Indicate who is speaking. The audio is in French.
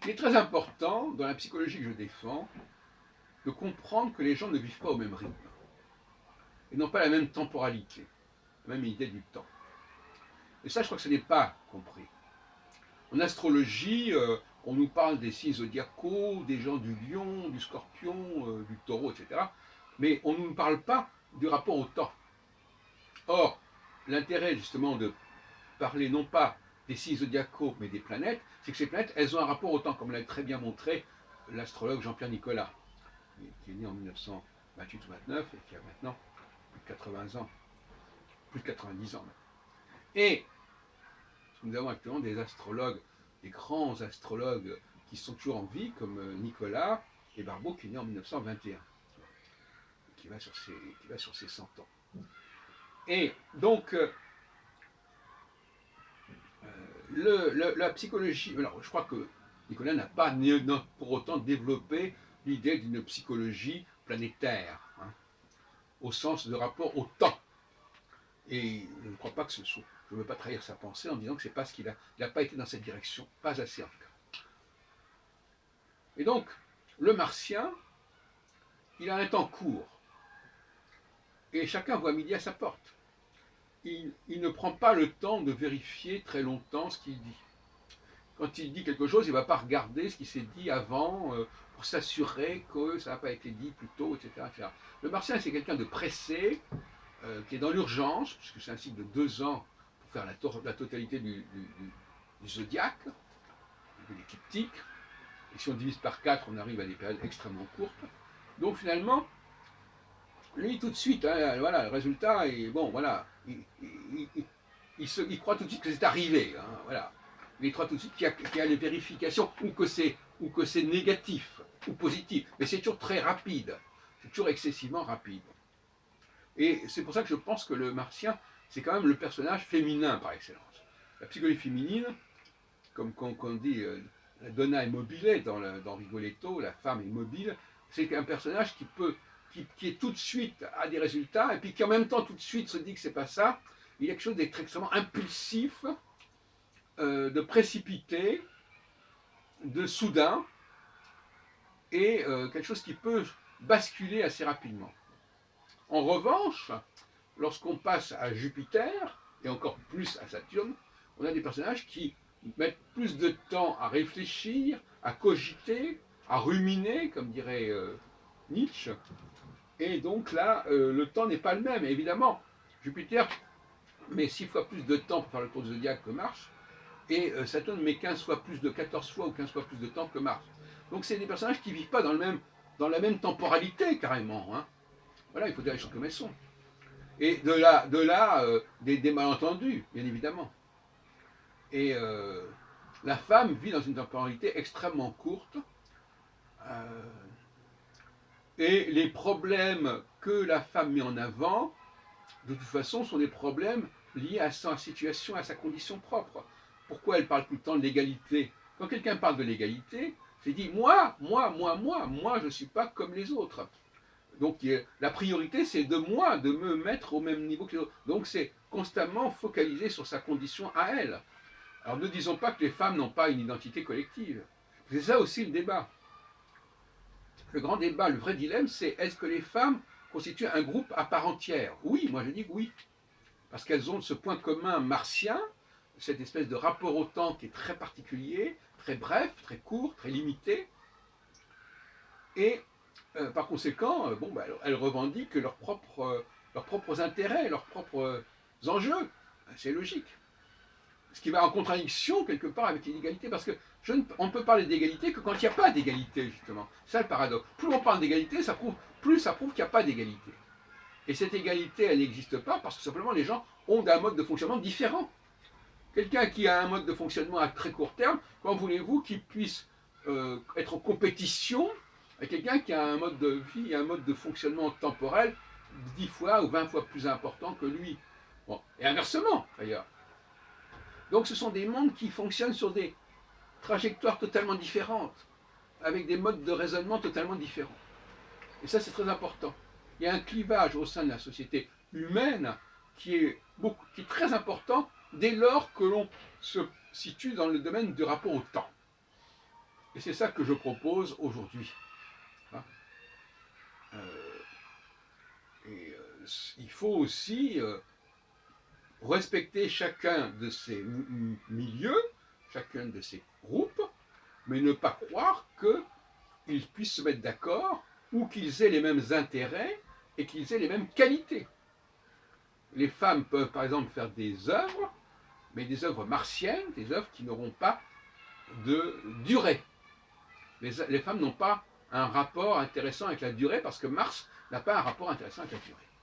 Speaker 1: Il est très important, dans la psychologie que je défends, de comprendre que les gens ne vivent pas au même rythme et n'ont pas la même temporalité, la même idée du temps. Et ça, je crois que ce n'est pas compris. En astrologie, on nous parle des signes zodiacaux, des gens du lion, du scorpion, du taureau, etc. Mais on ne nous parle pas du rapport au temps. Or, l'intérêt justement de parler non pas des signes zodiacaux, mais des planètes, c'est que ces planètes, elles ont un rapport au temps, comme l'a très bien montré l'astrologue Jean-Pierre Nicolas, qui est né en 1928 ou 29 et qui a maintenant plus de 80 ans, plus de 90 ans maintenant. Et nous avons actuellement des astrologues, des grands astrologues qui sont toujours en vie, comme Nicolas et Barbeau, qui est né en 1921, qui va sur ses 100 ans. Et donc, la psychologie, alors je crois que Nicolas n'a pas pour autant développé l'idée d'une psychologie planétaire, hein, au sens de rapport au temps. Et je ne crois pas que ce soit, je ne veux pas trahir sa pensée en disant que c'est pas ce qu'il a, il n'a pas été dans cette direction, pas assez en tout cas. Et donc, le martien, il a un temps court, et chacun voit midi à sa porte. Il ne prend pas le temps de vérifier très longtemps ce qu'il dit. Quand il dit quelque chose, il ne va pas regarder ce qui s'est dit avant pour s'assurer que ça n'a pas été dit plus tôt, etc., etc. Le martien, c'est quelqu'un de pressé, qui est dans l'urgence, puisque c'est un cycle de 2 ans pour faire la totalité du zodiaque, de l'écliptique. Et si on divise par 4, on arrive à des périodes extrêmement courtes. Donc finalement, lui, tout de suite, hein, voilà, le résultat, est bon, voilà, il croit tout de suite que c'est arrivé, hein, voilà. Il croit tout de suite qu'il y a les vérifications, ou que c'est négatif, ou positif. Mais c'est toujours très rapide, c'est toujours excessivement rapide. Et c'est pour ça que je pense que le martien, c'est quand même le personnage féminin par excellence. La psychologie féminine, comme on dit, la donna est mobile dans Rigoletto, la femme est mobile, c'est un personnage qui est tout de suite à des résultats, et puis qui en même temps tout de suite se dit que c'est pas ça. Il y a quelque chose d'extrêmement impulsif, de précipité, de soudain, et quelque chose qui peut basculer assez rapidement. En revanche, lorsqu'on passe à Jupiter, et encore plus à Saturne, on a des personnages qui mettent plus de temps à réfléchir, à cogiter, à ruminer, comme dirait Nietzsche. Et donc là, le temps n'est pas le même. Et évidemment, Jupiter met 6 fois plus de temps pour faire le tour du zodiaque que Mars, et Saturne met 15 fois plus 14 fois ou 15 fois plus de temps que Mars. Donc c'est des personnages qui ne vivent pas dans la même temporalité carrément, hein. Voilà, il faut dire les choses comme elles sont. Et de là des malentendus, bien évidemment. Et la femme vit dans une temporalité extrêmement courte. euh, et les problèmes que la femme met en avant, de toute façon, sont des problèmes liés à sa situation, à sa condition propre. Pourquoi elle parle tout le temps de l'égalité? Quand quelqu'un parle de l'égalité, c'est dit moi, je ne suis pas comme les autres. Donc la priorité, c'est de moi, de me mettre au même niveau que les autres. Donc c'est constamment focalisé sur sa condition à elle. Alors ne disons pas que les femmes n'ont pas une identité collective. C'est ça aussi le débat. Le grand débat, le vrai dilemme, c'est est-ce que les femmes constituent un groupe à part entière? Oui, moi je dis oui. Parce qu'elles ont ce point commun martien, cette espèce de rapport au temps qui est très particulier, très bref, très court, très limité. Et par conséquent, bon, bah, elles revendiquent leurs propres intérêts, leurs propres enjeux. C'est logique. Ce qui va en contradiction quelque part avec l'inégalité, parce que on ne peut parler d'égalité que quand il n'y a pas d'égalité, justement. C'est ça le paradoxe. Plus on parle d'égalité, plus ça prouve qu'il n'y a pas d'égalité. Et cette égalité, elle n'existe pas parce que simplement les gens ont un mode de fonctionnement différent. Quelqu'un qui a un mode de fonctionnement à très court terme, comment voulez-vous qu'il puisse être en compétition avec quelqu'un qui a un mode de vie, un mode de fonctionnement temporel 10 fois ou 20 fois plus important que lui? Bon. Et inversement, d'ailleurs. Donc ce sont des mondes qui fonctionnent sur des trajectoires totalement différentes, avec des modes de raisonnement totalement différents. Et ça, c'est très important. Il y a un clivage au sein de la société humaine qui est très important dès lors que l'on se situe dans le domaine du rapport au temps. Et c'est ça que je propose aujourd'hui. Hein. Il faut aussi respecter chacun de ces milieux, chacun de ces groupes, mais ne pas croire qu'ils puissent se mettre d'accord ou qu'ils aient les mêmes intérêts et qu'ils aient les mêmes qualités. Les femmes peuvent par exemple faire des œuvres, mais des œuvres martiennes, des œuvres qui n'auront pas de durée. Les femmes n'ont pas un rapport intéressant avec la durée parce que Mars n'a pas un rapport intéressant avec la durée.